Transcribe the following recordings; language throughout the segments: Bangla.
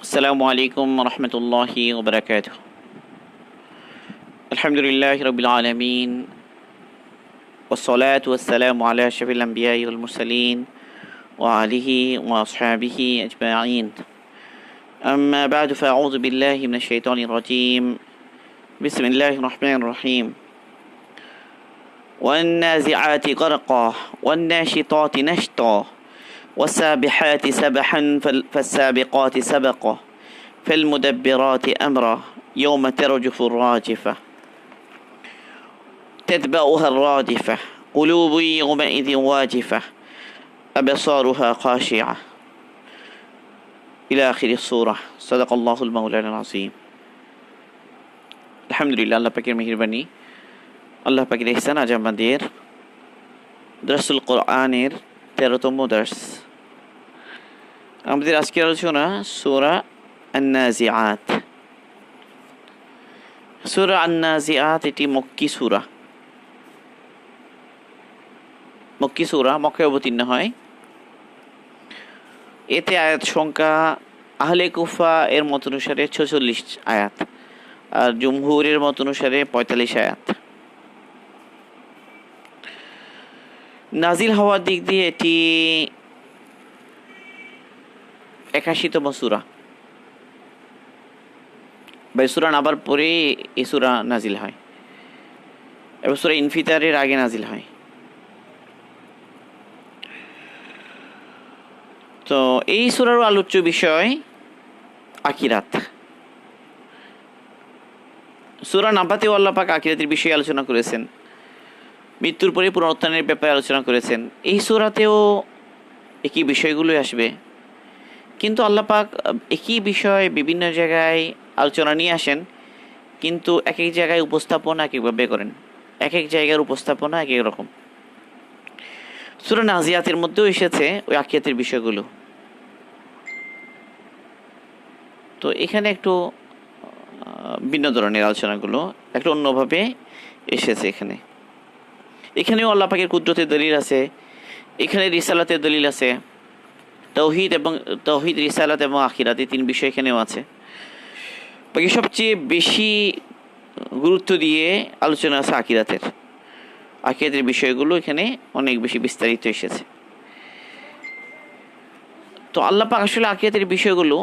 السلام عليكم ورحمة الله وبركاته. الحمد لله رب العالمين، والصلاة والسلام على أشرف الأنبياء والمرسلين وآله وأصحابه أجمعين. أما بعد، فأعوذ بالله من الشيطان الرجيم. بسم الله الرحمن الرحيم. والنازعات غرقا والناشطات نشطا والسابحات سبحا فالسابقات سبقا فالمدبرات أمرا يوم ترجف الراجفة تتبعها الرادفة قلوب يومئذ واجفة أبصارها خاشعة إلى آخر السورة. صدق الله المولانا العظيم. আলহামদুলিল্লাহ, আল্লাহ পাকের মেহেরবানি, আল্লাহ পাকের ইহসান। আজ আমাদের দরসুল কোরআনের 13তম দর্স। আমাদের আজকের আলোচনা সূরা আন-নাজিআত। সূরা আন-নাজিআত এটি মক্কি সূরা। মক্কায় অবতীর্ণ হয়। এতে আয়াত সংখ্যা আহলে কুফা এর মত অনুসারে 46 আয়াত, আর জুমহুরের মত অনুসারে 45 আয়াত। নাজিল হওয়ার দিক দিয়ে এটি 81তম সূরা। সূরা নাবার পরে এই সূরা নাজিল হয় এবং সূরা ইনফিতারের আগে নাজিল হয়। তো এই সূরার আলোচ্য বিষয় আখিরাত। সূরা নাবাতেও আল্লাহ পাক আখিরাতের বিষয়ে আলোচনা করেছেন, মৃত্যুর পরে পুনরুত্থানের ব্যাপারে আলোচনা করেছেন। এই সূরাতেও একই বিষয়গুলোই আসবে, কিন্তু আল্লাহ পাক একই বিষয় বিভিন্ন জায়গায় আলোচনা নিয়ে আসেন, কিন্তু এক এক জায়গায় উপস্থাপনা একইভাবে করেন, এক এক জায়গার উপস্থাপনা এক এক রকম। সূরা নাজিয়াতের মধ্যেও এসেছে ওই আখিরাতের বিষয়গুলো। তো এখানে একটু ভিন্ন ধরনের আলোচনাগুলো একটু অন্যভাবে এসেছে। এখানেও আল্লাহ পাকের কুদরতের দলিল আছে, এখানে রিসালাতের দলিল আছে, তাওহীদ রিসালাত এবং আখিরাত এই তিন বিষয় এখানেও আছে। বাকি সবচেয়ে বেশি গুরুত্ব দিয়ে আলোচনা আছে আখিরাতের বিষয়গুলো এখানে অনেক বেশি বিস্তারিত এসেছে। তো আল্লাহ পাক আসলে আখিরাতের বিষয়গুলো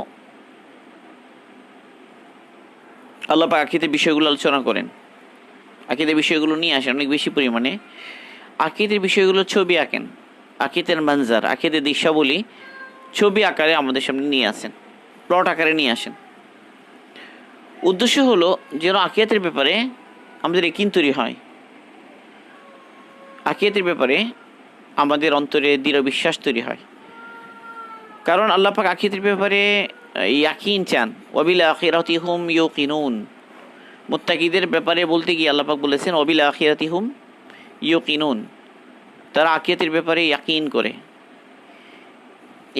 আলোচনা করেন, আকিদের বিষয়গুলো নিয়ে আসেন অনেক বেশি পরিমাণে। আকিদের বিষয়গুলো ছবি আঁকেন, আকিদের মঞ্জার, আকিদের দৃশ্যাবলী ছবি আকারে আমাদের সামনে নিয়ে আসেন, প্লট আকারে নিয়ে আসেন। উদ্দেশ্য হলো যেন আকিয়াতের ব্যাপারে আমাদের ইয়াকিন তৈরি হয়, আকিয়াতের ব্যাপারে আমাদের অন্তরে দৃঢ় বিশ্বাস তৈরি হয়। কারণ আল্লাহ পাক আকিয়াতের ব্যাপারে ইয়াকিন চান। ওয়াবিল আখিরাতি হুম ইউকিনুন। মুত্তাকিদের ব্যাপারে বলতে গিয়ে আল্লাহ পাক বলেছেন ওয়াবিল আখিরাতি হুম ইউকিনুন, তারা আখিরাতের ব্যাপারে ইয়াকিন করে।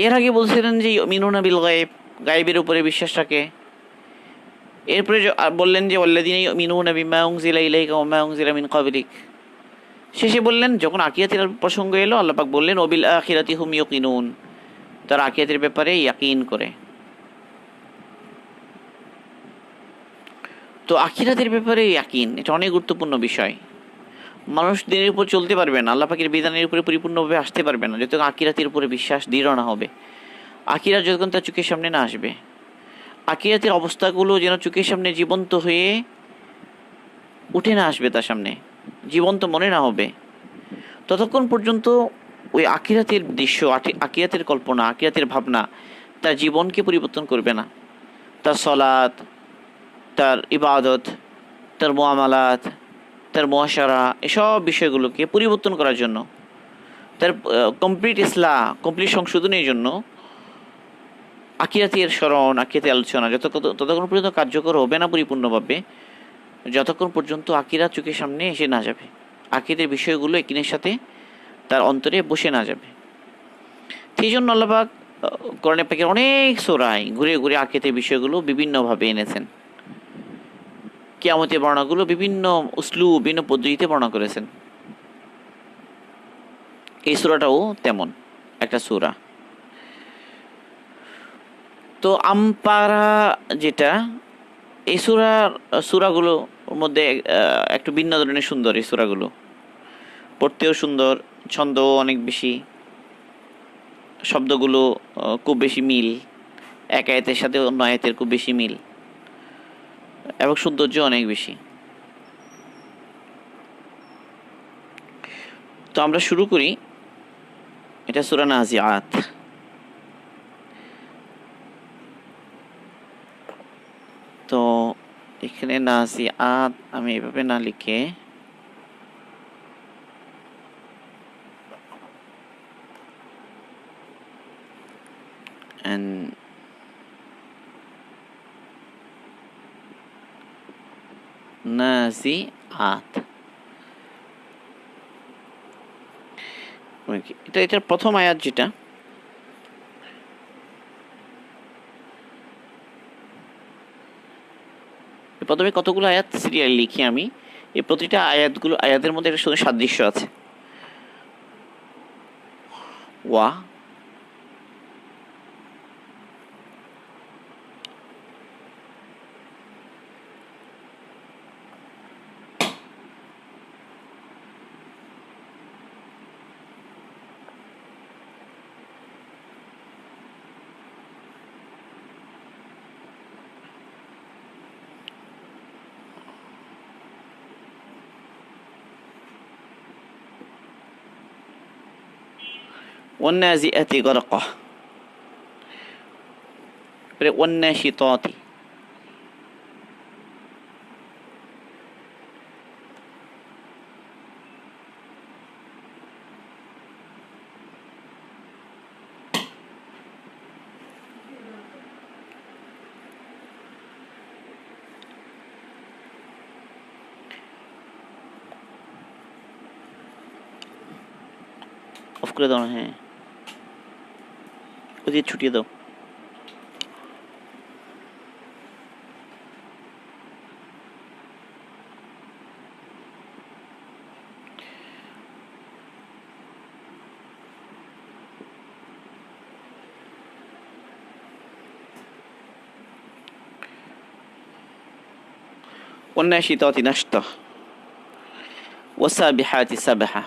এর আগে বলছিলেন যে ইউমিনুনা বিল গায়ব, গায়বের উপরে বিশ্বাস রাখে। এরপরে বললেন যে ওয়াল্লাযীনা ইউমিনুনা বিমা উনজিলা ইলাইকা ওয়া মা উনজিলা মিন ক্বাবলিক। শেষে বললেন, যখন আখিরাতের প্রসঙ্গ এলো আল্লাহ পাক বললেন ওয়াবিল আখিরাতি হুম ইউকিনুন, তারা আখিরাতের ব্যাপারে ইয়াকিন করে। তো আখিরাতের ব্যাপারে ইয়াকিন এটা অনেক গুরুত্বপূর্ণ বিষয়। মানুষ দিনের উপর চলতে পারবে না, আল্লাহ পাকের বিধানের উপরে পরিপূর্ণভাবে আসতে পারবে না যতক্ষণ আখিরাতের উপরে বিশ্বাস দৃঢ় না হবে, আখিরাত যতক্ষণ তার চোখের সামনে না আসবে, আখিরাতের অবস্থাগুলো যেন চোখের সামনে জীবন্ত হয়ে উঠে না আসবে, তার সামনে জীবন্ত মনে না হবে, ততক্ষণ পর্যন্ত ওই আখিরাতের দৃশ্য, আখিরাতের কল্পনা, আখিরাতের ভাবনা তার জীবনকে পরিবর্তন করবে না। তার সলাত, তার ইবাদত, তার মুআমালাত, তার মুআশারা, এসব বিষয়গুলোকে পরিবর্তন করার জন্য, তার কমপ্লিট সংশোধনের জন্য আখিরাতের স্মরণ, আখিরাতের আলোচনা ততক্ষণ পর্যন্ত কার্যকর হবে না পরিপূর্ণভাবে, যতক্ষণ পর্যন্ত আখিরাত চোখের সামনে এসে না যাবে, আখিরাতের বিষয়গুলো একিনের সাথে তার অন্তরে বসে না যাবে। সেই জন্য আল্লাহ পাক কোরআনে পাকের অনেক সূরায় ঘুরে ঘুরে আখিরাতের বিষয়গুলো বিভিন্নভাবে এনেছেন। কিয়ামতের বর্ণনাগুলো বিভিন্ন উসলুব, বিভিন্ন পদ্ধতিতে বর্ণনা করেছেন। এই সূরাটাও তেমন একটা সূরা। তো তো আমপারা যেটা, এই সূরাগুলোর মধ্যে একটু ভিন্ন ধরনের সুন্দর এই সূরাগুলো, পড়তেও সুন্দর, ছন্দও অনেক বেশি, শব্দগুলো খুব বেশি মিল, এক আয়াতের সাথে অন্য আয়াতের খুব বেশি মিল, এবং সৌন্দর্য অনেক বেশি। তো আমরা শুরু করি। এটা সূরা নাজিআত। তো এখানে নাজিআত আমি এভাবে না লিখে নাজিআত, এটা এটার প্রথম আয়াত যেটা, প্রথমে কতগুলো আয়াত সিরিয়াল লিখি আমি, এই প্রতিটা আয়াতের মধ্যে একটা সুন্দর সাদৃশ্য আছে। ওয়া, والنازئات غرقا, والناشطات, অফ করে দাও না, হ্যাঁ ওই ছুটিয়ে দাও। والناشطات نشطا والسابحات سبحا,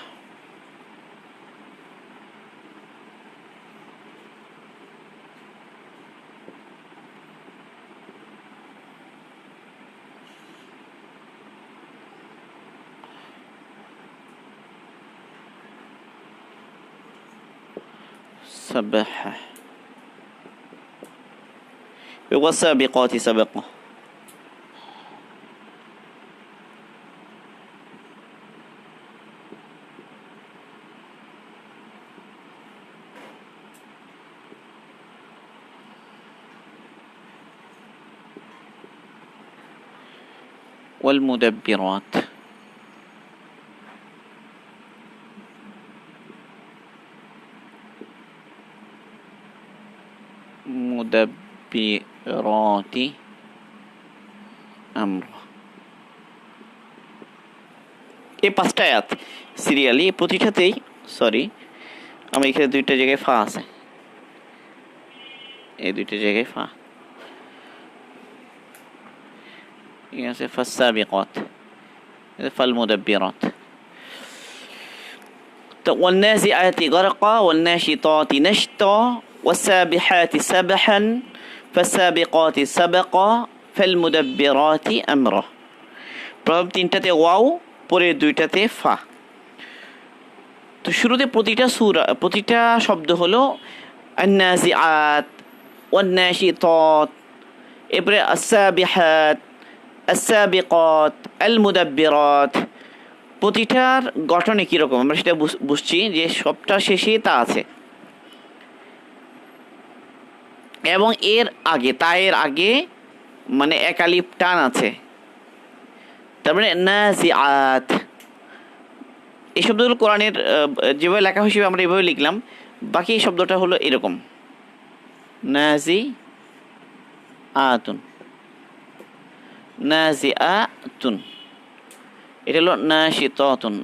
سبحا والسابقات سبقا, والمدبرات, মুদাব্বিরাত আমরা, এই পাঁচটা আয়াত সিরিয়ালি, প্রতিটাতেই, সরি আমার এখানে দুইটা জায়গায় ফা আছে, এই দুইটা জায়গায় ফা, ঠিক আছে, ফাসসাবিকাত, ফালমুদাব্বিরাত। তো والنازعات غرقا والناشطات نشطا والسابحات سبحا فالسابقات سبقا فالمدبرات أمرا। প্রথম তিনটাতে ওয়াও, পরের দুইটাতে ফা। তো শুরুতে প্রতিটা শব্দ হলো النازعات والناشطات, এরপরে السابحات السابقات المدبرات। প্রতিটার গঠনে কীরকম আমরা সেটা বুঝছি, যে সবটা শেষে তা আছে, এবং এর আগে, তায়ের আগে মানে এক আলিফ টান আছে, তার মানে নাজিআত। এই শব্দগুলো কোরআনের যেভাবে লেখা হিসেবে আমরা এভাবে লিখলাম, বাকি এই শব্দটা হলো এরকম, নাজিআতুন, নাজিআতুন। এটা হলো নাশিতাতুন,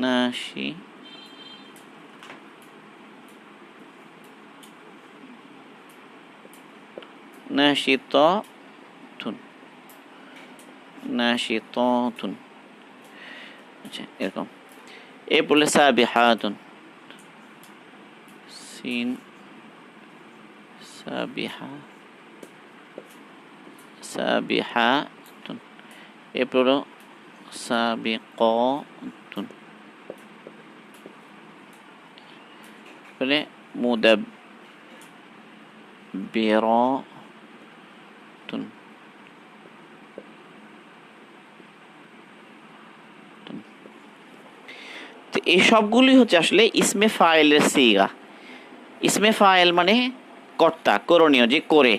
নাশি নাশিতাতুন, নাশিতাতুন। আচ্ছা, এরকম। এ বলে সাবিহাতুন, সিন সাবিহা, সাবিহাতুন। এরপর সাবিকাতুন, বলে মুদাব্বিরাতুন। তো এই সবগুলি হচ্ছে আসলে ইসমে ফাইলের সিগা। ইসমে ফাইল মানে কর্তা, করণীয়, যে করে,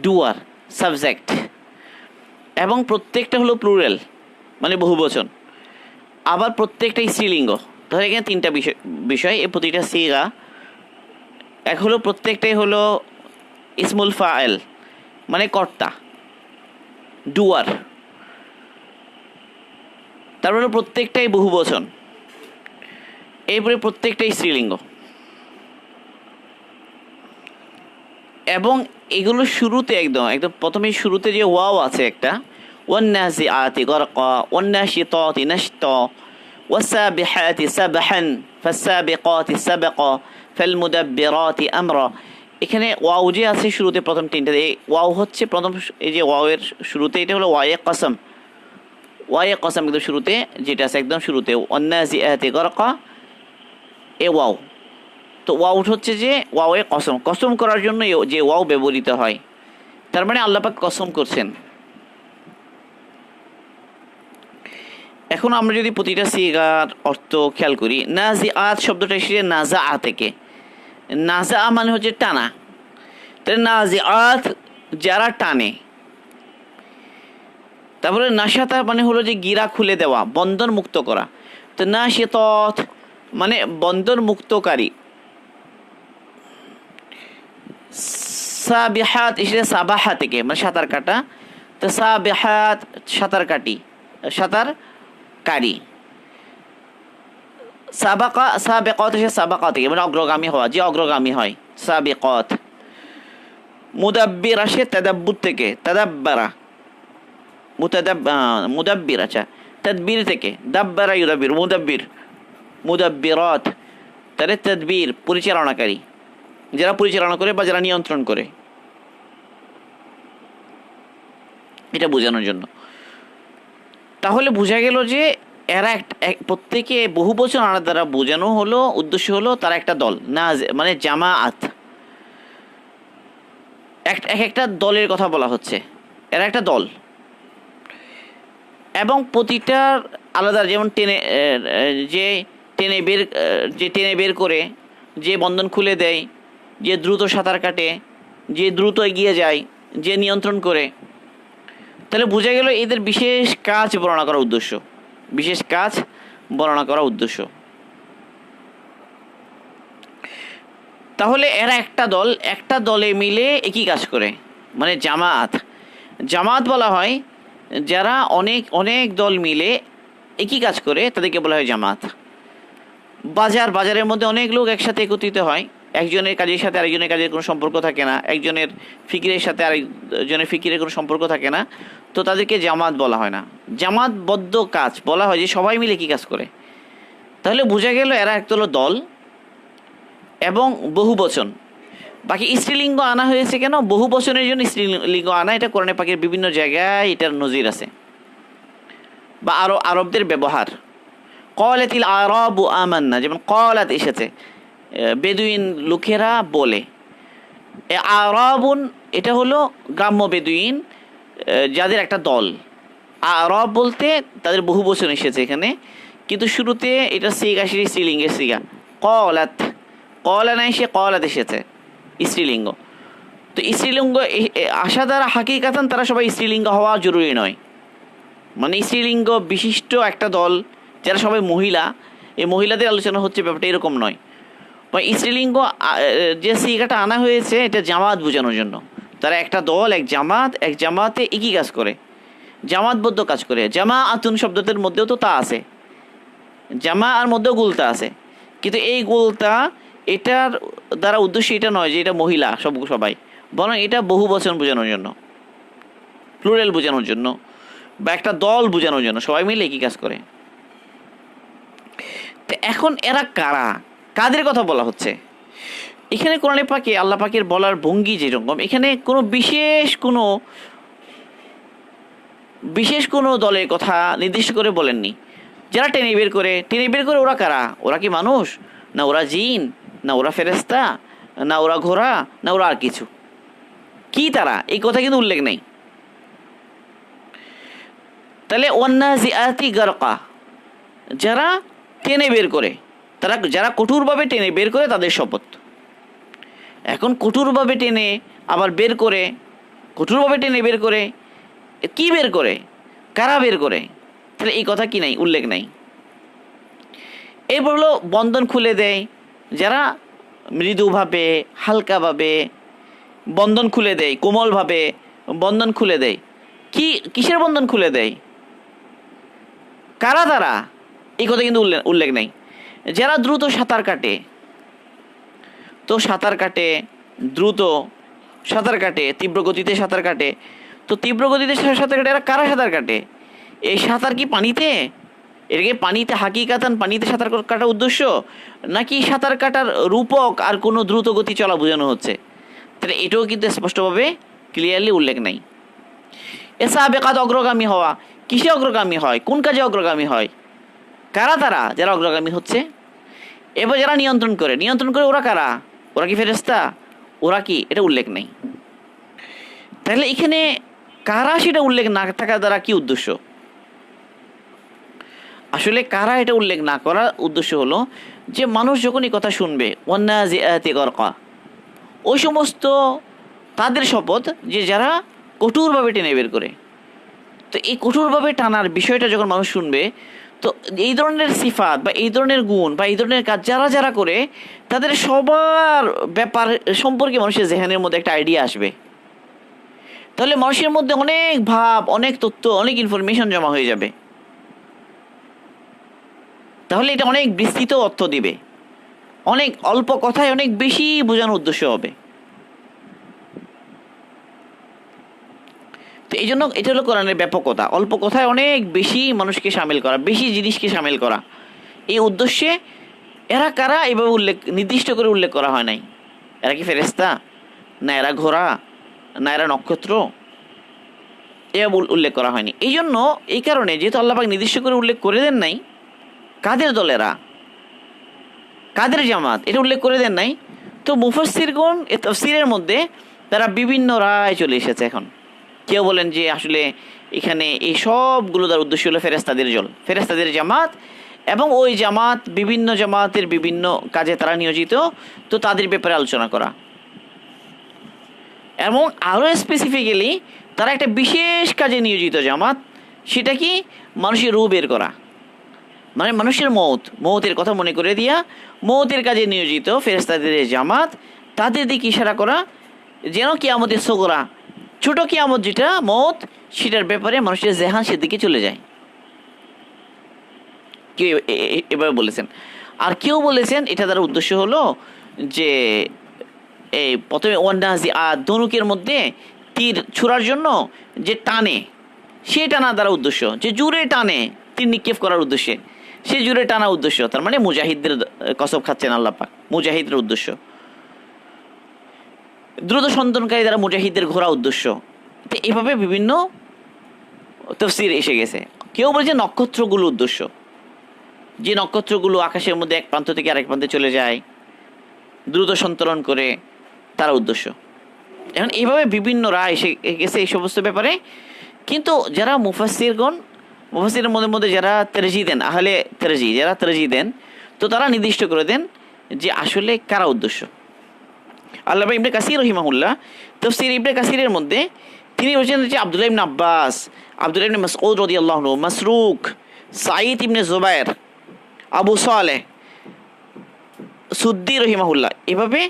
ডুয়ার, সাবজেক্ট, এবং প্রত্যেকটা হলো প্লুরাল মানে বহুবচন। আবার প্রত্যেকটা স্ত্রীলিঙ্গ। ধরে এখানে তিনটা বিষয় এই প্রতিটা সিগা। এক হলো প্রত্যেকটাই হলো ইসমুল ফাইল মানে কর্তা, ডুয়ার। তারপরে প্রত্যেকটাই বহুবচন, এরপরে প্রত্যেকটাই স্ত্রীলিঙ্গ। এবং এগুলো শুরুতে একদম একদম প্রথমে শুরুতে যে ওয়াও আছে একটা, ওয়ান্নাজিআতি গরকা, ওয়ান্নাশিতাতি নাশতা, ওয়াসাবিহাতি সাবহান, ফাসাবিকাতি সাবকা, ফালমুদাব্বিরাতি আমরা। এখানে ওয়াও যে আছে শুরুতে প্রথম তিনটা, এই ওয়াও হচ্ছে প্রথম, এই যে ওয়াওয়ের শুরুতে এটা হলো ওয়ায়ে কসম। ওয়ায়ে কসম একদম শুরুতে যেটা আছে, একদম শুরুতে ওয়ান্নাজিআতি গরকা, এ ওয়াও। তো ওয়াও হচ্ছে যে ওয়াওয়ে কসম, কসম করার জন্য যে ওয়াও ব্যবহৃত হয়, তার মানে আল্লাহ পাক কসম করছেন। এখন আমরা যদি প্রতিটা সিগার অর্থ খেয়াল করি, নাজিআত শব্দটা এসেছে নাজা থেকে। নাজা মানে হচ্ছে টানা, তাহলে নাজিআত যারা টানে। তারপরে নাশাতা মানে হলো যে গিরা খুলে দেওয়া, বন্ধন মুক্ত করা। তো নাশিতাত মানে বন্ধন মুক্তকারী। সাবিহাত এসেছে সাবাহা থেকে মানে সাঁতার কাটা। তো সাবিহাত সাঁতার কাটি, সাঁতার কারি। সাবাকা সাবেকত এসে সাবাকা থেকে মানে অগ্রগামী হওয়া, যে অগ্রগামী হয়, সাবিকত। মুদাব্বির আসে তাদাব্বুর থেকে, তাদাব্বারা, মুদাব্বির। আচ্ছা, তদবির থেকে, দাব্বারা ইউদাব্বির, মুদাব্বির, মুদাব্বিরাত। তাহলে তদবির পরিচালনাকারী, যারা পরিচালনা করে বা যারা নিয়ন্ত্রণ করে, এটা বোঝানোর জন্য। তাহলে বোঝা গেল যে এরা প্রত্যেকে বহু বছর আনার দ্বারা বোঝানো হলো, উদ্দেশ্য হলো তারা একটা দল, না মানে জামাআত। এক একটা দলের কথা বলা হচ্ছে, এরা একটা দল। এবং প্রতিটার আলাদা, যেমন টেনে বের করে, যে বন্ধন খুলে দেয়, যে দ্রুত সাঁতার কাটে, যে দ্রুত এগিয়ে যায়, যে নিয়ন্ত্রণ করে। তাহলে বোঝা গেল এদের বিশেষ কাজ বর্ণনা করার উদ্দেশ্য, বিশেষ কাজ বর্ণনা করার উদ্দেশ্য। তাহলে এরা একটা দল, একটা দলে মিলে একই কাজ করে মানে জামাআত। জামাআত বলা হয় যারা অনেক অনেক দল মিলে একই কাজ করে, তাদেরকে বলা হয় জামাত। বাজারের মধ্যে অনেক লোক একসাথে একত্রিত হয়, একজনের কাজের সাথে আরেকজনের কাজের কোনো সম্পর্ক থাকে না, একজনের ফিকিরের সাথে আরেকজনের ফিকিরের কোনো সম্পর্ক থাকে না, তো তাদেরকে জামাত বলা হয় না। জামাতবদ্ধ কাজ বলা হয় যে সবাই মিলে কী কাজ করে। তাহলে বোঝা গেল এরা একটা হলো দল এবং বহু বচন। বাকি স্ত্রীলিঙ্গ আনা হয়েছে কেন? বহু বচনের জন্য স্ত্রীলিঙ্গ আনা, এটা কোরআনে পাকের বিভিন্ন জায়গায় এটার নজির আছে, বা আরবদের ব্যবহার। ক্বালাতিল আরাবু আমান্না, যেমন ক্বালাত এসেছে, বেদুইন লোকেরা বলে। আরাবুন এটা হলো গ্রাম্য বেদুইন, যাদের একটা দল। আরব বলতে তাদের বহু বচন এসেছে এখানে, কিন্তু শুরুতে এটা সিগা স্ত্রীলিঙ্গের সিগা। ক্বালাত, ক্বালা নাই, সে ক্বালাত এসেছে স্ত্রীলিঙ্গ। তো স্ত্রীলিঙ্গ আসা দ্বারা হাকিকাতান তারা সবাই স্ত্রীলিঙ্গ হওয়া জরুরি নয়, মানে স্ত্রীলিঙ্গ বিশিষ্ট একটা দল যারা সবাই মহিলা, এই মহিলাদের আলোচনা হচ্ছে, ব্যাপারটা এরকম নয়। বা স্ত্রীলিঙ্গ যে সিগাটা আনা হয়েছে এটা জামাত বোঝানোর জন্য। তারা একটা দল, এক জামাতে একই কাজ করে, জামাতবদ্ধ কাজ করে। জামা আতুন শব্দদের মধ্যেও তো তা আছে, জামা আর মধ্যেও গুলতা আছে, কিন্তু এই গুলতা এটার দ্বারা উদ্দেশ্য এটা নয় যে এটা মহিলা সবাই, বরং এটা বহু বচন বোঝানোর জন্য, প্লুরাল বোঝানোর জন্য, বা একটা দল বোঝানোর জন্য, সবাই মিলে একই কাজ করে। তো এখন এরা কারা, কাদের কথা বলা হচ্ছে এখানে কোরআনে পাকে? আল্লাহ পাকের বলার ভঙ্গি যেরকম, এখানে কোনো বিশেষ কোনো দলের কথা নির্দিষ্ট করে বলেননি। যারা টেনে বের করে ওরা কারা? ওরা কি মানুষ, না ওরা জিন, না ওরা ফেরেশতা, না ওরা ঘোড়া, না ওরা আর কিছু? কি তারা, এই কথা কিন্তু উল্লেখ নেই। তাহলে ওয়ান্নাজিআতি গারকা, যারা টেনে বের করে, যারা কঠোরভাবে টেনে বের করে তাদের শপথ। এখন কঠোরভাবে টেনে আবার বের করে, কঠোরভাবে টেনে বের করে, কি বের করে, কারা বের করে? তাহলে এই কথা কি নাই, উল্লেখ নাই। এরপর হলো বন্ধন খুলে দেয়, যারা মৃদুভাবে হালকাভাবে বন্ধন খুলে দেয়, কোমলভাবে বন্ধন খুলে দেয়। কিসের বন্ধন খুলে দেয়, কারা তারা, এই কথা কিন্তু উল্লেখ নাই। যারা দ্রুত সাঁতার কাটে, তো সাঁতার কাটে, দ্রুত সাঁতার কাটে, তীব্র গতিতে সাঁতার কাটে, তো তীব্র গতিতে সাঁতার কাটে, এরা কারা সাঁতার কাটে? এই সাঁতার কি পানিতে? এটাকে পানিতে হাকিকাতান পানিতে সাঁতার কাটার উদ্দেশ্য, নাকি সাঁতার কাটার রূপক আর কোনো দ্রুত গতি চলা বোঝানো হচ্ছে? তাহলে এটাও কিন্তু স্পষ্টভাবে ক্লিয়ারলি উল্লেখ নাই। সাবেকাত অগ্রগামী হওয়া, কিসে অগ্রগামী হয়, কোন কাজে অগ্রগামী হয়, কারা তারা যারা অগ্রগামী হচ্ছে? এবার যারা নিয়ন্ত্রণ করে ওরা কারা? ওরা কি ফেরেশতা, ওরা কি? এটা উল্লেখ নেই। তাহলে এখানে কারা সেটা উল্লেখ না থাকার দ্বারা কি উদ্দেশ্য? আসলে কারা এটা উল্লেখ না করার উদ্দেশ্য হলো যে মানুষ যখন এই কথা শুনবে ওয়ান্নাজিআতি গারকা, ওই সমস্ত তাদের শপথ যে যারা কঠোরভাবে টেনে বের করে। তো এই কঠোরভাবে টানার বিষয়টা যখন মানুষ শুনবে, তো এই ধরনের সিফাত বা এই ধরনের গুণ বা এই ধরনের কাজ যারা যারা করে, তাদের সবার ব্যাপার সম্পর্কে মানুষের জেহানের মধ্যে একটা আইডিয়া আসবে। তাহলে মানুষের মধ্যে অনেক ভাব, অনেক তথ্য, অনেক ইনফরমেশন জমা হয়ে যাবে। তাহলে এটা অনেক বিস্তৃত অর্থ দিবে, অনেক অল্প কথায় অনেক বেশি বোঝানোর উদ্দেশ্য হবে। তো এই জন্য এটা হলো কোরআনের ব্যাপকতা, অল্প কথায় অনেক বেশি মানুষকে সামিল করা, বেশি জিনিসকে সামিল করা। এই উদ্দেশ্যে এরা কারা এভাবে নির্দিষ্ট করে উল্লেখ করা হয় নাই। এরা কি ফেরেশতা, না এরা ঘোড়া, না এরা নক্ষত্র, এভাবে উল্লেখ করা হয়নি। এই জন্য এই কারণে যেহেতু আল্লাহ পাক নির্দিষ্ট করে উল্লেখ করে দেন নাই কাদের দলেরা, কাদের জামাত, এটা উল্লেখ করে দেন নাই, তো মুফাসসিরগণ এই তাফসীরের মধ্যে তারা বিভিন্ন রায় চলে এসেছে। এখন কেউ বলেন যে আসলে এখানে এই সবগুলো তার উদ্দেশ্য হলো ফেরেশতাদের জামাত, এবং ওই জামাত বিভিন্ন জামাতের বিভিন্ন কাজে তারা নিয়োজিত, তো তাদের ব্যাপারে আলোচনা করা। এবং আরও স্পেসিফিক্যালি তারা একটা বিশেষ কাজে নিয়োজিত জামাত, সেটা কি মানুষের রূহ বের করা, মানে মানুষের মৌতের কথা মনে করে দিয়া মৌতের কাজে নিয়োজিত ফেরেশতাদের জামাত, তাদের দিকে ইশারা করা যেন কিয়ামতের সগরা, ছোট কিয়ামত যেটা মৌত, সেটার ব্যাপারে মানুষের জেহান সেদিকে চলে যায়। কেউ এভাবে বলেছেন, আর কেউ বলেছেন এটা তার উদ্দেশ্য হলো যে এই প্রথমে ধনুকের মধ্যে তীর ছোড়ার জন্য যে টানে, সে টানা দ্বারা উদ্দেশ্য, যে জুড়ে টানে তীর নিক্ষেপ করার উদ্দেশ্যে, সে জুড়ে টানা উদ্দেশ্য, তার মানে মুজাহিদদের কসম খাচ্ছেন আল্লাহ পাক, মুজাহিদের উদ্দেশ্য। দ্রুত সন্তানকারী দ্বারা মুজাহিদদের ঘোরা উদ্দেশ্য। তো এভাবে বিভিন্ন তাফসীর এসে গেছে। কেউ বলছে নক্ষত্রগুলো উদ্দেশ্য, যে নক্ষত্রগুলো আকাশের মধ্যে এক প্রান্ত থেকে আরেক প্রান্তে চলে যায়, দ্রুত সন্তরণ করে, তার উদ্দেশ্য। এখন এইভাবে বিভিন্ন রায় এসে গেছে এই সমস্ত ব্যাপারে। কিন্তু যারা মুফাসসিরের মধ্যে যারা তেরজি দেন, আহলে তেরজি, যারা তেরজি দেন, তো তারা নির্দিষ্ট করে দেন যে আসলে কারা উদ্দেশ্য। আল্লামা ইবনে কাসির রহিমাহুল্লাহ তাফসীর ইবনে কাসিরের মধ্যে তিনি বলেছেন যে আব্দুল্লাহ ইবনে আব্বাস, আব্দুল্লাহ ইবনে মাসউদ রাদিয়াল্লাহু আনহু, মাসরুক, সাঈদ ইবনে জুবায়ের, আবু সালেহ, সুদ্দি রহিমাহুল্লাহ, এভাবে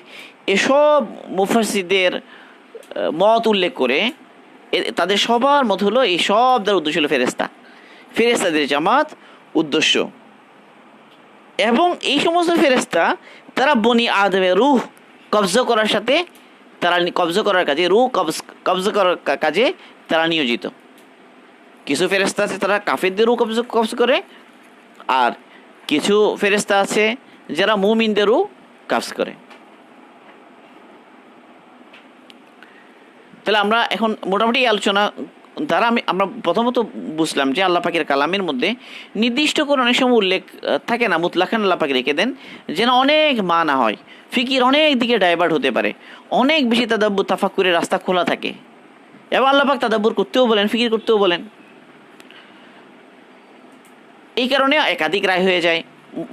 এসব মুফাসসিরদের মত উল্লেখ করে তাদের সবার মত হলো এই সব দ্বারা উদ্দেশ্য হলো ফেরেশতাদের জামাত উদ্দেশ্য। এবং এই সমস্ত ফেরেশতা তারা বনি আদমের রূহ কবজা করার সাথে তারা কবজা করার কাজে, রূহ কবজা করার কাজে তারা নিয়োজিত। কিছু ফেরেশতা আছে তারা কাফেরদের রূহ কবজা করে, আর কিছু ফেরেশতা আছে যারা মুমিনদের রূহ কবজ করে। তাহলে আমরা এখন মোটামুটি আলোচনা দ্বারা আমরা প্রথমত বুঝলাম যে আল্লাহ পাকের কালামের মধ্যে নির্দিষ্ট করে অনেক সময় উল্লেখ থাকে না, মুতলাকান আল্লাহ পাক রেখে দেন যেন অনেক মানা হয়, ফিকির অনেক দিকে ডাইভার্ট হতে পারে, অনেক বেশি তাদাব্বুর তাফাক্কুরের রাস্তা খোলা থাকে। এবং আল্লাহ পাক তাদাব্বুর করতেও বলেন, ফিকির করতেও বলেন। এই কারণে একাধিক রায় হয়ে যায়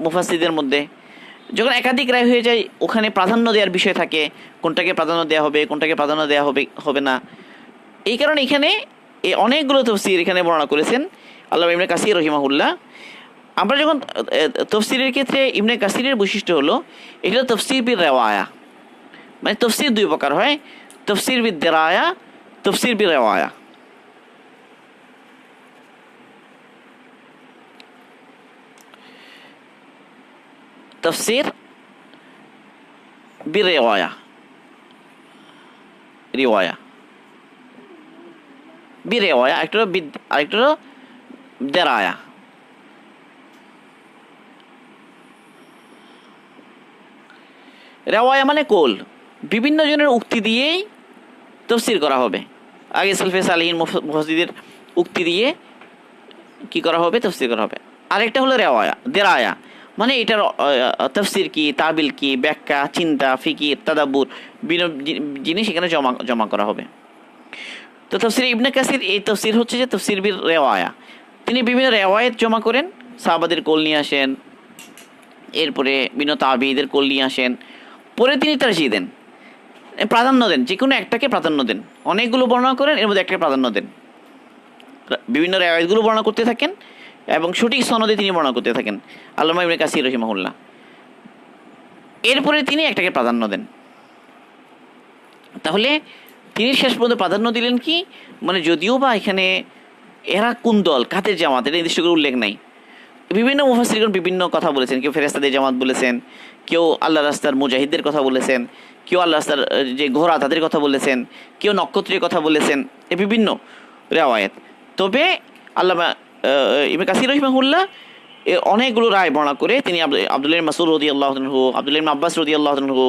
মুফাসসিরদের মধ্যে। যখন একাধিক রায় হয়ে যায় ওখানে প্রাধান্য দেওয়ার বিষয় থাকে, কোনটাকে প্রাধান্য দেওয়া হবে, কোনটাকে প্রাধান্য দেওয়া হবে না। এই কারণে এখানে অনেকগুলো তফসির এখানে বর্ণনা করেছেন আল্লামা ইবনে কাসির রহিমাহুল্লাহ। আমরা যখন তফসিরের ক্ষেত্রে ইবনে কাসিরের বৈশিষ্ট্য হলো এটা তফসির বির রেওয়ায়া, মানে তফসির দুই প্রকার হয়, তফসির বিদ দেরায়া, তফসির বির রেওয়ায়া। তফসির বির রেওয়ায়া, রিওয়ায়া বিরেওয়ায়া, আরেকটা দেরায়া। রেওয়ায়া মানে কোল, বিভিন্ন জনের উক্তি দিয়েই তফসির করা হবে। আগে সালফে সালিহিন মুফাসসিরদের উক্তি দিয়ে কি করা হবে, তফসির করা হবে। আরেকটা হলো রেওয়ায়া, দেরায়া, মানে এটার তফসির কি, তাবিল কি, ব্যাখ্যা, চিন্তা, ফিকির, তাদাব্বুর বিভিন্ন জিনিস এখানে জমা করা হবে। তো তফসির ইবনে কাসির এই তফসির হচ্ছে যে তফসির বির রেওয়ায়া। তিনি বিভিন্ন রেওয়ায়েত জমা করেন, সাহাবাদের কোল নিয়ে আসেন, এরপরে বিভিন্ন তাবিঈদের কোল নিয়ে আসেন, পরে তিনি তারজিহ দেন, প্রাধান্য দেন, যে কোনো একটাকে প্রাধান্য দেন। অনেকগুলো বর্ণনা করেন, এর মধ্যে একটাকে প্রাধান্য দেন, বিভিন্ন রেওয়ায়েতগুলো বর্ণনা করতে থাকেন এবং সঠিক সনদে তিনি বর্ণনা করতে থাকেন আল্লামা ইবনে কাসির রহিমাহুল্লাহ। এরপরে তিনি একটাকে প্রাধান্য দেন। তাহলে তিনি শেষ পর্যন্ত প্রাধান্য দিলেন কি, মানে যদিও বা এখানে এরা কোন দল, কাদের জামাত, এটা নির্দিষ্ট করে উল্লেখ নাই। বিভিন্ন মুফাসসিরগণ বিভিন্ন কথা বলেছেন, কেউ ফেরেশতাদের জামাত বলেছেন, কেউ আল্লাহ রাস্তার মুজাহিদদের কথা বলেছেন, কেউ আল্লাহ রাস্তার যে ঘোড়া তাদের কথা বলেছেন, কেউ নক্ষত্রের কথা বলেছেন, এই বিভিন্ন রেওয়ায়েত। তবে আল্লামা ইবনে কাসির রহিমাহুল্লাহ অনেকগুলো রায় বর্ণনা করে তিনি আব্দুল্লাহ ইবনে মাসউদ রাদিয়াল্লাহু আনহু, আব্দুল্লাহ ইবনে আব্বাস রাদিয়াল্লাহু আনহু,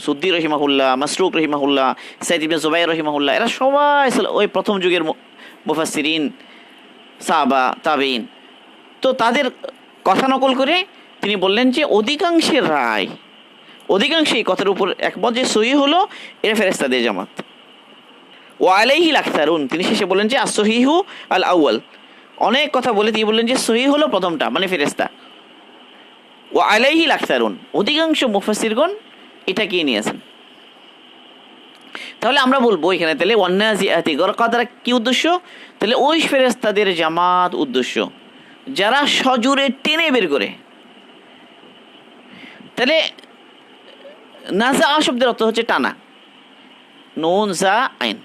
সুদ্দি রহিমাহুল্লাহ, মাসরুক রহিমাহুল্লাহ, সাইদ ইবনে জুবাইর রহিমাহুল্লাহ, এরা সবাই ওই প্রথম যুগের মুফাসসিরিন, সাহাবা, তাবেঈন। তো তাদের কথা নকল করে তিনি বললেন যে অধিকাংশের রায়, অধিকাংশ এই কথার উপর একমত যে সহিহ হলো এরা ফেরেশতাদের জামাত। ওয়া আলাইহিল আকসারুন, তিনি শেষে বললেন যে as-সহিহু আল আউয়াল, অনেক কথা বলে তিনি বললেন যে সহিহ হলো প্রথমটা, মানে ফেরেশতা। ওয়া আলাইহিল আকসারুন, অধিকাংশ মুফাসসিরগণ এটাকেই নিয়েছেন। তাহলে আমরা বলবো এখানে তাহলে ওয়ান্নাজিআতি গরকা দ্বারা কি উদ্দেশ্য, তাহলে ওই ফেরেশতাদের জামাত উদ্দেশ্য যারা সজোরে টেনে বের করে। তাহলে নাজা শব্দের অর্থ হচ্ছে টানা, নুন জা আইন,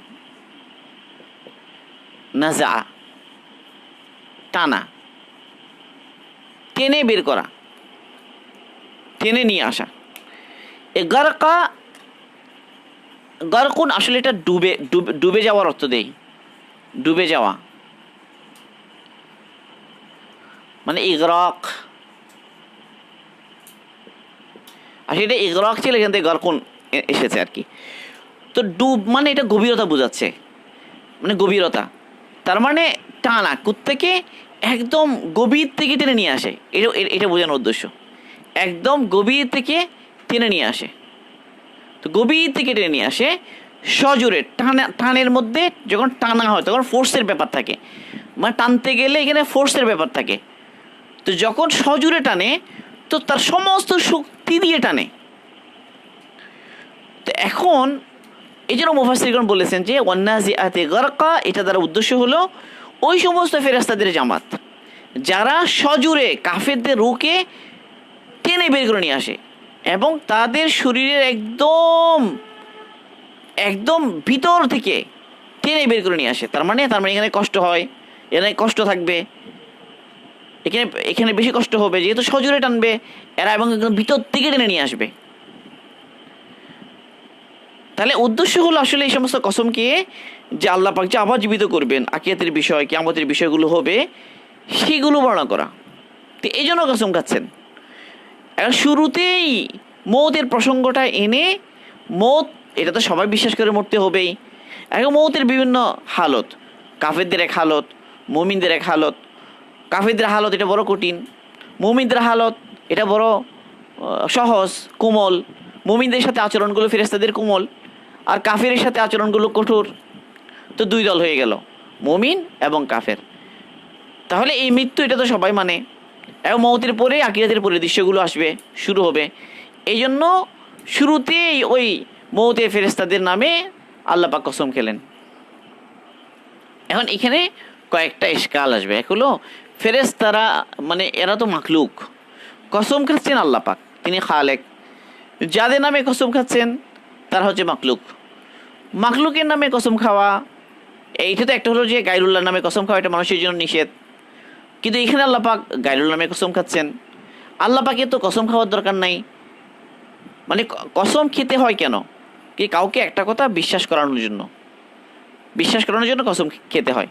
নাজা টানা, টেনে বের করা, টেনে নিয়ে আসা। এ গারকা, গারকুন আসলে এটা ডুবে যাওয়ার অর্থ দেয়, ডুবে যাওয়া মানে ইগরাক। আসলে এটা ইগরাক ছিল, এখান থেকে গারকুন এসেছে আর কি। তো ডুব মানে এটা গভীরতা বোঝাচ্ছে, মানে গভীরতা, তার মানে টানা, থেকে একদম গভীর থেকে টেনে নিয়ে আসে, এটা বোঝানোর উদ্দেশ্য। একদম গভীর থেকে টেনে নিয়ে আসে। তো গভীর থেকে টেনে নিয়ে আসে সজোরে, টানের মধ্যে যখন টানা হয় তখন ফোর্সের ব্যাপার থাকে, মানে টানতে গেলে এখানে ফোর্সের ব্যাপার থাকে। তো যখন সজোরে টানে তো তার সমস্ত শক্তি দিয়ে টানে। তো এখন এই জন্য মুফাসসিরগণ বলেছেন যে ওয়ান্নাজিআতি গারকা, এটা দ্বারা উদ্দেশ্য হলো ওই সমস্ত ফেরেশতাদের জামাত যারা সজোরে কাফেরদের রুকে টেনে বের করে নিয়ে আসে এবং তাদের শরীরের একদম একদম ভিতর থেকে টেনে বের করে নিয়ে আসে। তার মানে এখানে কষ্ট হয়, এখানে কষ্ট থাকবে, এখানে বেশি কষ্ট হবে, যেহেতু সজোরে টানবে এরা, এবং একদম ভিতর থেকে টেনে নিয়ে আসবে। তাহলে উদ্দেশ্য হলো আসলে এই সমস্ত কসমকে যে আল্লাহ পাক যে আবার জীবিত করবেন, আকিয়াতের বিষয়, কিয়ামতের বিষয়গুলো হবে, সেগুলো বর্ণনা করা। তো এই জন্য কসম খাচ্ছেন। এখন শুরুতেই মৌতের প্রসঙ্গটা এনে, মৌত এটা তো সবাই বিশ্বাস করে মরতে হবেই। এখন মৌতের বিভিন্ন হালত, কাফেরদের এক হালত, মুমিনদের এক হালত। কাফেরদের হালত এটা বড় কঠিন, মুমিনদের হালত এটা বড় সহজ কোমল। মুমিনদের সাথে আচরণগুলো ফেরেশতাদের কোমল, আর কাফেরের সাথে আচরণগুলো কঠোর। তো দুই দল হয়ে গেল, মুমিন এবং কাফের। তাহলে এই মৃত্যু এটা তো সবাই মানে, এবং মৌতের পরে আকিরাতের পরে দৃশ্যগুলো আসবে, শুরু হবে। এই জন্য শুরুতেই ওই মৌতের ফেরেশতাদের নামে আল্লাহ পাক কসম খেলেন। এখন এখানে কয়েকটা ইশকাল আসবে। এক হলো ফেরেশতারা মানে এরা তো মাখলুক, কসম খাচ্ছেন আল্লাহ পাক, তিনি খালেক। যাদের নামে কসম খাচ্ছেন তারা হচ্ছে মাখলুক। মাখলুকের নামে কসম খাওয়া, এইটা তো একটা হলো যে গায়রুল্লাহর নামে কসম খাওয়া, এটা মানুষের জন্য নিষেধ। কিন্তু এখানে আল্লাহ পাক গায়রুল্লাহর নামে কসম খাচ্ছেন। আল্লাহ পাকের তো কসম খাওয়ার দরকার নাই। মানে কসম খেতে হয় কেন? কি কাউকে একটা কথা বিশ্বাস করানোর জন্য, বিশ্বাস করানোর জন্য কসম খেতে হয়।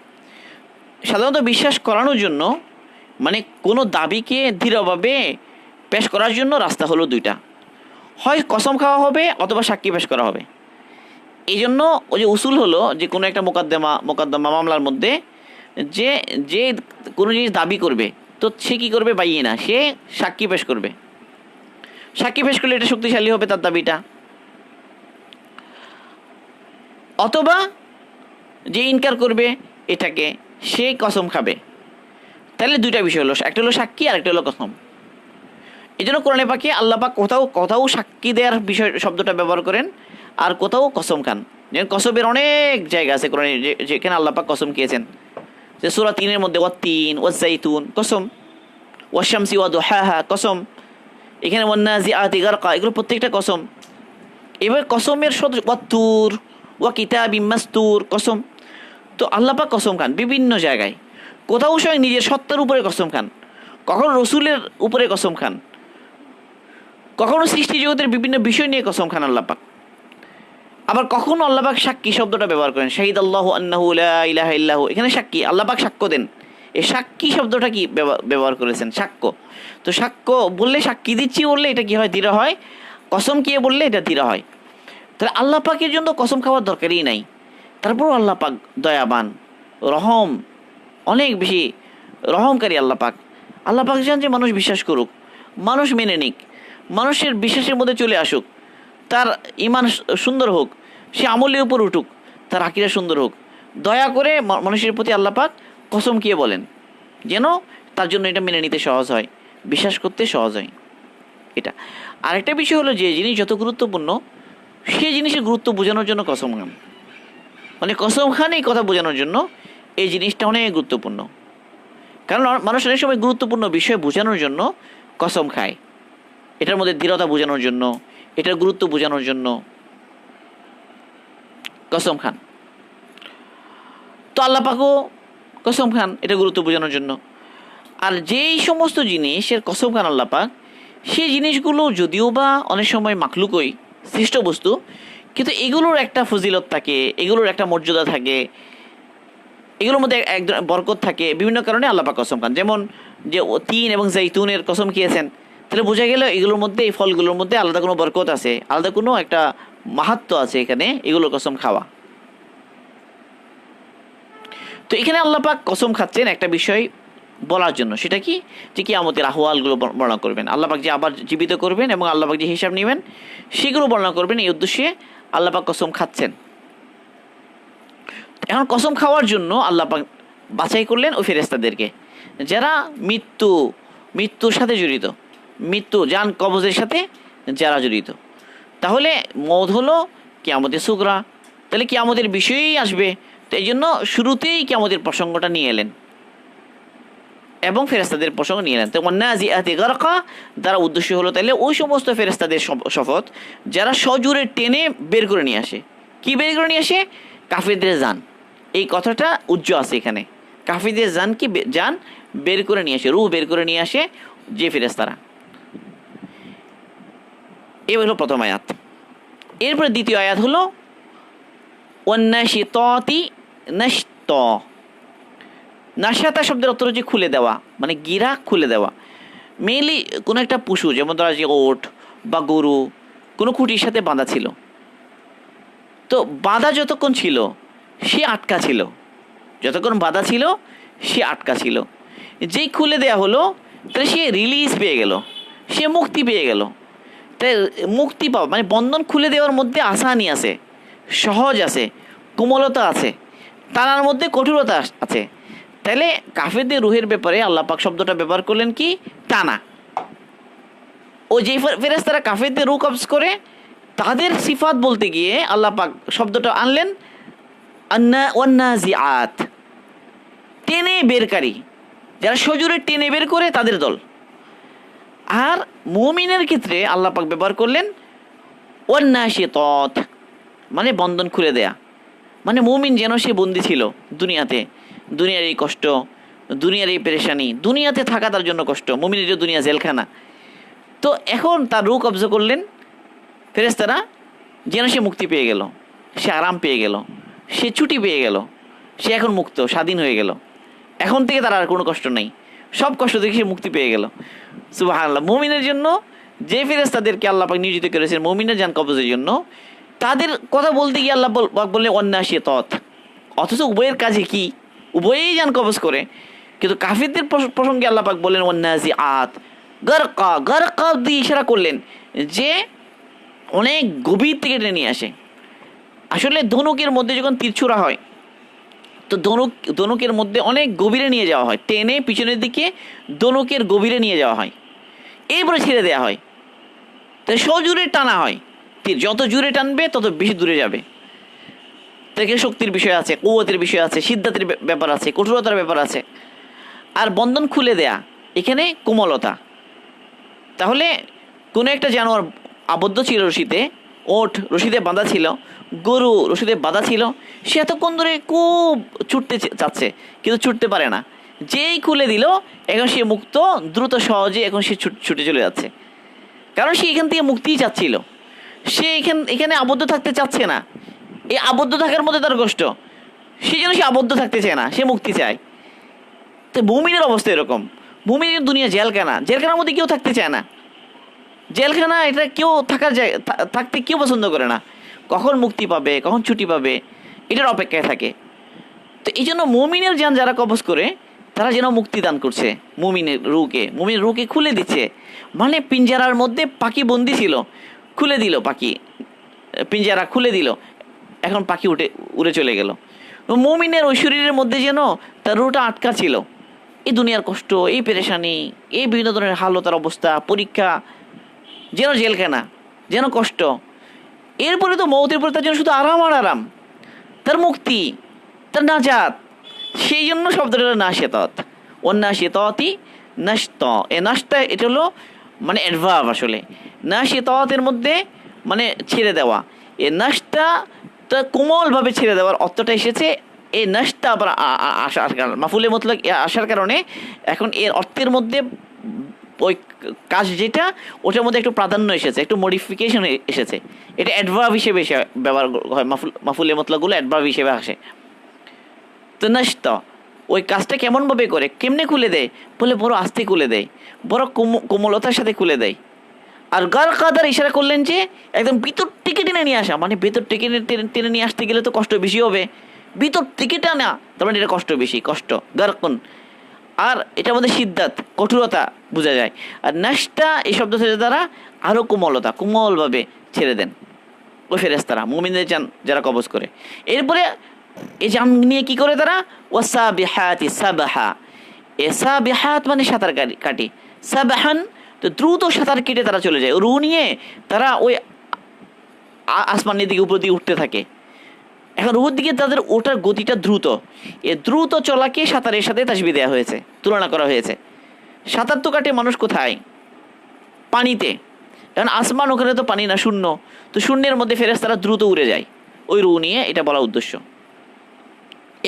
সাধারণত বিশ্বাস করানোর জন্য, মানে কোনো দাবিকে দৃঢ়ভাবে পেশ করার জন্য রাস্তা হলো দুইটা, হয় কসম খাওয়া হবে অথবা সাক্ষী পেশ করা হবে। এই জন্য ওই যে উসুল হলো যে কোনো একটা মোকদ্দমা মামলার মধ্যে যে যে কোনো জিনিস দাবি করবে, তো সে কী করবে? বাইয়ে না, সে সাক্ষী পেশ করবে। সাক্ষী পেশ করলে এটা শক্তিশালী হবে তার দাবিটা। অথবা যে ইনকার করবে এটাকে, সে কসম খাবে। তাহলে দুইটা বিষয় হলো, একটা হলো সাক্ষী আর একটা হলো কসম। এই জন্য কোরআনে পাকে আল্লাহ পাক কোথাও সাক্ষী দেওয়ার বিষয় শব্দটা ব্যবহার করেন, আর কোথাও কসম খান। যেমন কসমের অনেক জায়গা আছে কোরআনে যেখানে আল্লাহ পাক কসম খেয়েছেন। যে সূরা ৩-এর মধ্যে ওয়াত-তিন ওয়াজ-যাইতুন কসম, ওয়াশ-শামসি ওয়া-দুহাহা কসম, এখানে ওয়ান-নাজিআতি গারকা, এগুলো প্রত্যেকটা কসম। এবার কসমের ওয়াত-তুর ওয়া কিতাবিম মাসতুর কসম। তো আল্লাহ পাক কসম খান বিভিন্ন জায়গায়, কোথাও স্বয়ং নিজের সত্তার উপরে কসম খান, কখনো রসুলের উপরে কসম খান, কখনো সৃষ্টি জগতের বিভিন্ন বিষয় নিয়ে কসম খান আল্লাহ পাক। আবার কখনো আল্লাহ পাক সাক্ষী শব্দটা ব্যবহার করেন, শাহিদ আল্লাহু আন্নাহু লা ইলাহা ইল্লাহু, এখানে সাক্ষী, আল্লাহ পাক সাক্ষ্য দেন। এই সাক্ষী শব্দটা কি ব্যবহার করেছেন? সাক্ষ্য। তো সাক্ষ্য বললে, সাক্ষী দিচ্ছি বললে এটা কি হয়? দৃঢ় হয়। কসম কে বললে এটা দৃঢ় হয়। তাহলে আল্লাহ পাকের জন্য কসম খাওয়ার দরকারই নাই। তারপরও আল্লাহ পাক দয়াবান, রহম, অনেক বেশি রহমকারী আল্লাহ পাক। আল্লাহ পাক চান যে মানুষ বিশ্বাস করুক, মানুষ মেনে নিক, মানুষের বিশ্বাসের মধ্যে চলে আসুক, তার ইমান সুন্দর হোক, সে আমলের উপর উঠুক, তার আকিরা সুন্দর হোক। দয়া করে মানুষের প্রতি আল্লাহ পাক কসম খেয়ে বলেন, যেন তার জন্য এটা মেনে নিতে সহজ হয়, বিশ্বাস করতে সহজ হয়। এটা আরেকটা বিষয় হলো, যে জিনিস যত গুরুত্বপূর্ণ সেই জিনিসের গুরুত্ব বোঝানোর জন্য কসম খান। মানে কসম খান এই কথা বোঝানোর জন্য এই জিনিসটা অনেক গুরুত্বপূর্ণ। কারণ মানুষ অনেক সময় গুরুত্বপূর্ণ বিষয় বোঝানোর জন্য কসম খায়, এটার মধ্যে দৃঢ়তা বোঝানোর জন্য, এটার গুরুত্ব বোঝানোর জন্য কসম খান। তো আল্লাহ পাকও কসম খান এটা গুরুত্ব বোঝানোর জন্য। আর যেই সমস্ত জিনিসের কসম খান আল্লাহ পাক, সেই জিনিসগুলো যদিও বা অনেক সময় মাখলুকই, সৃষ্ট বস্তু, কিন্তু এগুলোর একটা ফজিলত থাকে, এগুলোর একটা মর্যাদা থাকে, এগুলোর মধ্যে এক বরকত থাকে, বিভিন্ন কারণে আল্লাহ পাক কসম খান। যেমন যে তিন এবং জাইতুনের কসম খেয়েছেন, তাহলে বোঝা গেল এগুলোর মধ্যে, এই ফলগুলোর মধ্যে আলাদা কোনো বরকত আছে, আলাদা কোনো একটা মাহাত্ম্য আছে এখানে এগুলোর কসম খাওয়া। তো এখানে আল্লাহ পাক কসম খাচ্ছেন একটা বিষয় বলার জন্য, সেটা কি? যে কিয়ামতের আহওয়ালগুলো বর্ণনা করবেন, আল্লাহ পাক যে আবার জীবিত করবেন এবং আল্লাহ পাক যে হিসাব নেবেন সেগুলো বর্ণনা করবেন। এই উদ্দেশ্যে আল্লাহ পাক কসম খাচ্ছেন। এখন কসম খাওয়ার জন্য আল্লাহ পাক বাছাই করলেন ওই ফেরেশতাদেরকে যারা মৃত্যুর সাথে জড়িত, মৃত্যু জান কবজের সাথে যারা জড়িত। তাহলে মওত হলো কিয়ামতের সুগরা, তাহলে কিয়ামতের বিষয়েই আসবে। তো এই জন্য শুরুতেই কিয়ামতের প্রসঙ্গটা নিয়ে এলেন এবং ফেরেশতাদের প্রসঙ্গ নিয়ে এলেন। তো ওয়ান্নাজিআতি গারকা দ্বারা উদ্দেশ্য হলো তাহলে ওই সমস্ত ফেরেশতাদের শপথ যারা সজোরে টেনে বের করে নিয়ে আসে। কি বের করে নিয়ে আসে? কাফিরদের জান। এই কথাটা উজ্জ্ব আছে এখানে, কাফিরদের জান বের করে নিয়ে আসে, রূহ বের করে নিয়ে আসে যে ফেরেশতারা। এই হলো প্রথম আয়াত। এরপরে দ্বিতীয় আয়াত হলো ওয়ান্নাশিতাতি নাশত। নাশাতা শব্দের অর্থ হচ্ছে খুলে দেওয়া, মানে গিরা খুলে দেওয়া। মেইনলি কোনো একটা পশু, যেমন ধরা যে ওট বা গরু কোনো খুঁটির সাথে বাঁধা ছিল, তো বাঁধা যতক্ষণ ছিল সে আটকা ছিল, যতক্ষণ বাঁধা ছিল সে আটকা ছিল। যেই খুলে দেয়া হলো তাহলে সে রিলিজ পেয়ে গেল, সে মুক্তি পেয়ে গেল। তাই মুক্তি পাওয়া মানে বন্ধন খুলে দেওয়ার মধ্যে আসানি আছে, সহজ আছে, কোমলতা আছে, টানার মধ্যে কঠোরতা আছে। তাহলে কাফেরদের রুহের ব্যাপারে আল্লাহ পাক শব্দটা ব্যবহার করলেন কি? টানা। ও যেই ফেরেশতারা কাফেরদের রূহ কবজ করে তাদের সিফাত বলতে গিয়ে আল্লাহ পাক শব্দটা আনলেন ওয়ান্নাজিআত, টেনে বেরকারী, যারা সজোরে টেনে বের করে তাদের দল। আর মুমিনের ক্ষেত্রে আল্লাহ পাক ব্যবহার করলেন ওয়ান্নাশিতাত, মানে বন্ধন খুলে দেয়া। মানে মুমিন যেন সে বন্দী ছিল দুনিয়াতে, দুনিয়ার এই কষ্ট, দুনিয়ার এই পেরেশানি, দুনিয়াতে থাকা তার জন্য কষ্ট, মুমিনের যে দুনিয়া জেলখানা। তো এখন তার রূহ কবজ করলেন ফেরেশতারা, যেন সে মুক্তি পেয়ে গেল, সে আরাম পেয়ে গেল, সে ছুটি পেয়ে গেল, সে এখন মুক্ত, স্বাধীন হয়ে গেল। এখন থেকে তার আর কোনো কষ্ট নেই, সব কষ্ট থেকে সে মুক্তি পেয়ে গেল। সুবহানাল্লাহ। মুমিনের জন্য যে ফেরেশতাদেরকে আল্লাহ পাক নিয়োজিত করেছেন মুমিনের জান কবজের জন্য, তাদের কথা বলতে গিয়ে আল্লাহ পাক বললেন ওয়ান্নাশিতাত। অথচ উভয়ের কাজে কি? উভয়েই জান কবজ করে। কিন্তু কাফিরদের প্রসঙ্গে আল্লাহ পাক বললেন ওয়ান্নাজিআত, গারকা। গারকা দিয়ে ইশারা করলেন যে অনেক গভীর থেকে টেনে নিয়ে আসে। আসলে ধনুকের মধ্যে যখন তীর ছোড়া হয় তো ধনুকের মধ্যে অনেক গভীরে নিয়ে যাওয়া হয়, টেনে পিছনের দিকে ধনুকের গভীরে নিয়ে যাওয়া হয়, এরপরে ছেড়ে দেওয়া হয়। তাই সজোরে টানা হয়, তীর যত জোরে টানবে তত বেশি দূরে যাবে। তাকে শক্তির বিষয় আছে, কুওয়াতের বিষয় আছে, সিদ্ধাতের ব্যাপার আছে, কঠোরতার ব্যাপার আছে। আর বন্ধন খুলে দেয়া, এখানে কোমলতা। তাহলে কোনো একটা জানোয়ার আবদ্ধ ছিল রশিতে, ওট রশিদে বাঁধা ছিল, গরু রশিদে বাঁধা ছিল, সে এতক্ষণ ধরে খুব ছুটতে চাচ্ছে কিন্তু ছুটতে পারে না। যেই খুলে দিল এখন সে মুক্ত, দ্রুত সহজে এখন সে ছুটে চলে যাচ্ছে, কারণ সে এখান থেকে মুক্তিই চাচ্ছিল। সে এখানে আবদ্ধ থাকতে চাচ্ছে না, এই আবদ্ধ থাকার মধ্যে তার কষ্ট, সেই জন্য সে আবদ্ধ থাকতে চায় না, সে মুক্তি চায়। তো মুমিনের অবস্থা এরকম। মুমিনের দুনিয়া জেলখানা, জেলখানার মধ্যে কেউ থাকতে চায় না। জেলখানা এটা কেউ থাকতে কেউ পছন্দ করে না। কখন মুক্তি পাবে, কখন ছুটি পাবে, এটার অপেক্ষায় থাকে। তো এই জন্য মুমিনের জান যারা কবজ করে তারা যেন মুক্তি দান করছে মুমিনের রুহকে খুলে দিচ্ছে। মানে পিঞ্জারার মধ্যে পাখি বন্দি ছিল, খুলে দিল পাখি, পিঞ্জারা খুলে দিল, এখন পাখি উড়ে চলে গেল। মুমিনের ওই শরীরের মধ্যে যেন তার রুহটা আটকা ছিল, এই দুনিয়ার কষ্ট, এই পেরেশানি, এই বিভিন্ন ধরনের হালতার অবস্থা, পরীক্ষা, যেন জেলখানা, যেন কষ্ট। এরপরে তো মৌতের পরে তার জন্য শুধু আরাম আর আরাম, তার মুক্তি, তার নাজাত। সেই জন্য শব্দটা হলো নাশিতাত, ওয়ান্নাশিতাতি নাশত। এ নাশতা এটা হলো মানে অ্যাডভার্ব। আসলে নাশিতাতের মধ্যে মানে ছেড়ে দেওয়া, এ নাশতা তা কোমলভাবে ছেড়ে দেওয়ার অর্থটা এসেছে। এই নাশতা আবার আসার কারণ, মাফুলে মতলব আসার কারণে এখন এর অর্থের মধ্যে ওই কাজ যেটা ওটার মধ্যে একটু প্রাধান্য এসেছে, একটু মডিফিকেশন এসেছে। এটা অ্যাডভার্ব হিসেবে ব্যবহার হয়, মাফুলে মতলবগুলো অ্যাডভার্ব হিসেবে আসে। তো নাশতা ওই কাজটা কেমনভাবে করে, কেমনে খুলে দেয় বলে বড় আস্তে খুলে দেয়, বড় কোমলতার সাথে খুলে দেয়। আর গার কাদার ইশারা করলেন যে একদম ভিতর থেকে টেনে নিয়ে আসা, মানে ভেতর থেকে টেনে নিয়ে আসতে গেলে তো কষ্ট বেশি হবে, ভিতর থেকে টানা, তার মানে এটা কষ্ট বেশি, কষ্ট গারকুন। আর এটার মধ্যে সিদ্ধাত, কঠোরতা বোঝা যায়। আর নাশতা এই শব্দ দ্বারা আরও কোমলতা, কোমলভাবে ছেড়ে দেন ওই ফেরেশতারা মুমিনদের জান যারা কবজ করে। এরপরে এই জান নিয়ে কি করে তারা? ওয়াসাবিহাতি সাবাহা। এ সাবিহাত মানে সাঁতার কাটি, সাবাহান তো দ্রুত সাঁতার কেটে তারা চলে যায়। রুহ নিয়ে তারা ওই আসমানের দিকে উপর দিকে উঠতে থাকে। এখন রুহুর দিকে তাদের ওঠার গতিটা দ্রুত, এ দ্রুত চলাকে সাঁতারের সাথে তাসবিহ দেওয়া হয়েছে, তুলনা করা হয়েছে। সাঁতার তো কাটে মানুষ কোথায়? পানিতে। এখন আসমান ওখানে তো পানি না, শূন্য, তো শূন্যের মধ্যে ফেরেশতারা দ্রুত উড়ে যায় ওই রুহ নিয়ে, এটা বলা উদ্দেশ্য।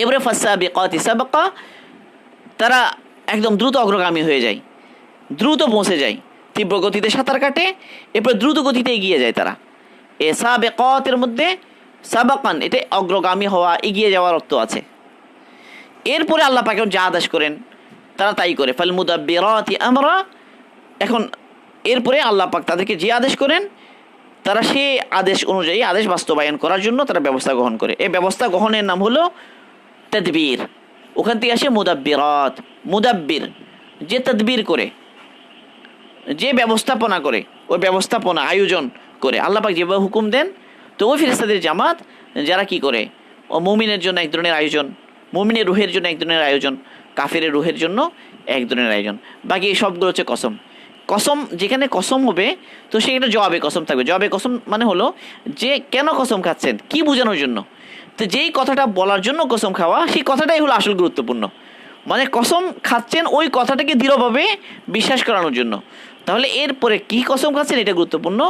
এবারে ফাসাবিকাতি সাবকা, তারা একদম দ্রুত অগ্রগামী হয়ে যায়, দ্রুত পৌঁছে যায়, তীব্র গতিতে সাঁতার কাটে, এরপর দ্রুত গতিতে এগিয়ে যায় তারা। এ সাবিকাতের মধ্যে সাবাকান এটা অগ্রগামী হওয়া, এগিয়ে যাওয়ার অর্থ আছে। এরপরে আল্লাহ পাক যা আদেশ করেন তারা তাই করে, ফাল মুদাব্বিরাতি আমরা। এখন এরপরে আল্লাহ পাক তাদেরকে যে আদেশ করেন তারা সেই আদেশ অনুযায়ী আদেশ বাস্তবায়ন করার জন্য তারা ব্যবস্থা গ্রহণ করে। এই ব্যবস্থা গ্রহণের নাম হলো তাদবীর। ওখান থেকে আসে মুদাব্বিরাত। মুদাব্বির যে তদবির করে, যে ব্যবস্থাপনা করে, ওই ব্যবস্থাপনা আয়োজন করে আল্লাহ পাক যেভাবে হুকুম দেন, তো ওই ফেরেশতাদের জামাত যারা কি করে, ও মুমিনের জন্য এক ধরনের আয়োজন, মুমিনের রুহের জন্য এক ধরনের আয়োজন, কাফেরের রুহের জন্য এক ধরনের আয়োজন। বাকি এই সবগুলো হচ্ছে কসম। কসম যেখানে কসম হবে তো সেখানে জবাবে কসম থাকবে। জবাবে কসম মানে হলো যে কেন কসম খাচ্ছেন, কি বোঝানোর জন্য। তো যেই কথাটা বলার জন্য কসম খাওয়া, সেই কথাটাই হলো আসল গুরুত্বপূর্ণ। মানে কসম খাচ্ছেন ওই কথাটাকে দৃঢ়ভাবে বিশ্বাস করানোর জন্য। তাহলে এরপরে কি কসম খাচ্ছেন এটা গুরুত্বপূর্ণ।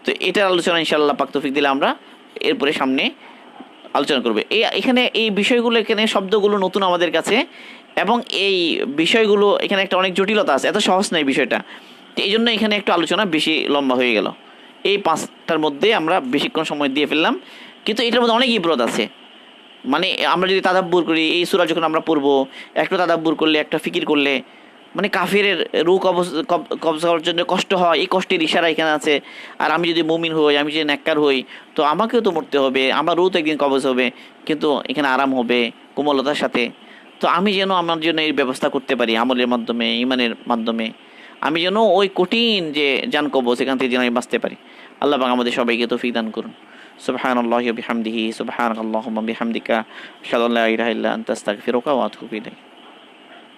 তো এটার আলোচনা ইনশাআল্লাহ পাক তৌফিক দিলে আমরা এরপরে সামনে আলোচনা করবে। এখানে এই বিষয়গুলো, এখানে শব্দগুলো নতুন আমাদের কাছে, এবং এই বিষয়গুলো এখানে একটা অনেক জটিলতা আছে, এত সহজ নয় বিষয়টা। তো এই জন্য এখানে একটু আলোচনা বেশি লম্বা হয়ে গেল। এই 5টার মধ্যে আমরা বেশিক্ষণ সময় দিয়ে ফেললাম, কিন্তু এটার মধ্যে অনেক ইবরত আছে। মানে আমরা যদি তাদাব্বুর করি, এই সূরা যখন আমরা পড়বো, একটু তাদাব্বুর করলে, একটা ফিকির করলে, মানে কাফিরের রূহ কবজা করার জন্য কষ্ট হয়, এই কষ্টের ইশারা এখানে আছে। আর আমি যদি মুমিন হই, আমি যদি নেককার হই, তো আমাকেও তো মরতে হবে, আমার রূহ তো একদিন কবজ হবে, কিন্তু এখানে আরাম হবে কোমলতার সাথে। তো আমি যেন আমার জন্য এই ব্যবস্থা করতে পারি আমলের মাধ্যমে, ইমানের মাধ্যমে, আমি যেন ওই কঠিন যে জান কবজ সেখান থেকে যেন আমি বাঁচতে পারি। আল্লাহ পাক আমাদের সবাইকে তৌফিক দান করুন। সুবহানাল্লাহি ওয়া বিহামদিহি, সুবহানাকাল্লাহুম্মা বিহামদিকা, আশহাদু আল্লা ইলাহা ইল্লা আনতা, আস্তাগফিরুকা ওয়া আতুবু ইলাইক।